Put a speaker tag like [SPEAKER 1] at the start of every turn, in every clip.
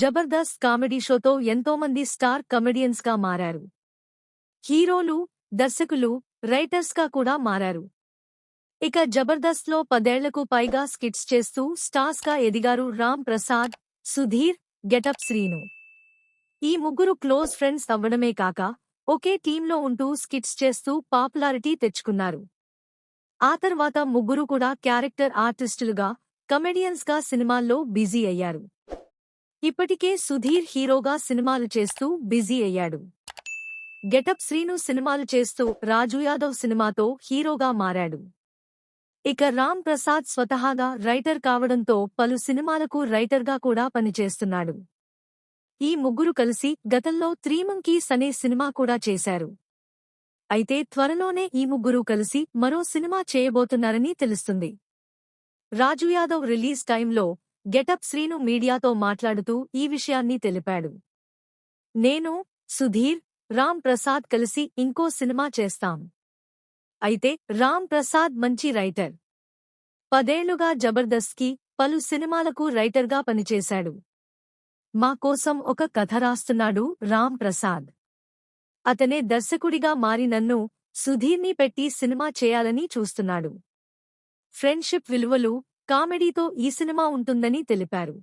[SPEAKER 1] Jabardasth comedy షోతో ఎంతోమంది star కమెడియన్స్గా మారారు. హీరోలు, దర్శకులు, రైటర్స్గా కూడా మారారు. ఇక జబర్దస్త్లో 10 ఏళ్లకు పైగా స్కిట్స్ చేస్తూ స్టార్స్గా ఎదిగారు రామ్ ప్రసాద్, సుధీర్, గెటప్ శ్రీను. ఈ ముగ్గురు క్లోజ్ ఫ్రెండ్స్ అవ్వడమే కాక ఒకే టీంలో ఉంటూ స్కిట్స్ చేస్తూ పాపులారిటీ తెచ్చుకున్నారు. ఆ తర్వాత ముగ్గురు కూడా క్యారెక్టర్ ఆర్టిస్టులుగా, కమెడియన్స్గా సినిమాల్లో బిజీ అయ్యారు. ఇప్పటికే సుధీర్ హీరోగా సినిమాలు చేస్తూ బిజీ అయ్యాడు. గెటప్ శ్రీను సినిమాలు చేస్తూ రాజు యాదవ్ సినిమాతో హీరోగా మారాడు. ఇక రామ్ ప్రసాద్ స్వతహాగా రైటర్ కావడంతో పలు సినిమాలకు రైటర్గా కూడా పనిచేస్తున్నాడు. ఈ ముగ్గురు కలిసి గతంలో త్రీ మంకీస్ అనే సినిమా కూడా చేశారు. అయితే త్వరలోనే ఈ ముగ్గురు కలిసి మరో సినిమా చేయబోతున్నారని తెలుస్తుంది. రాజు యాదవ్ రిలీజ్ టైంలో గెటప్ శ్రీను మీడియాతో మాట్లాడుతూ ఈ విషయాన్ని తెలిపాడు. నేను, సుధీర్, రామ్ ప్రసాద్ కలిసి ఇంకో సినిమా చేస్తాం. అయితే రామ్ ప్రసాద్ మంచి రైటర్. 10 ఏళ్లుగా జబర్దస్త్కి, పలు సినిమాలకు రైటర్గా పనిచేశాడు. మా కోసం ఒక కథ రాస్తున్నాడు రామ్ ప్రసాద్. అతనే దర్శకుడిగా మారి నన్ను, సుధీర్ని పెట్టి సినిమా చేయాలని చూస్తున్నాడు. ఫ్రెండ్షిప్ విలువలు, కామెడీతో ఈ సినిమా ఉంటుందని తెలిపారు.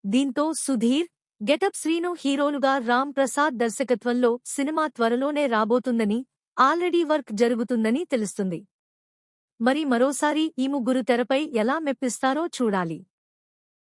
[SPEAKER 1] దీంతో సుధీర్, గెటప్ శ్రీను హీరోలుగా రామ్ ప్రసాద్ దర్శకత్వంలో సినిమా త్వరలోనే రాబోతుందని, ఆల్రెడీ వర్క్ జరుగుతుందని తెలుస్తుంది. మరి మరోసారి ఈ ముగ్గురు తెరపై ఎలా మెప్పిస్తారో చూడాలి.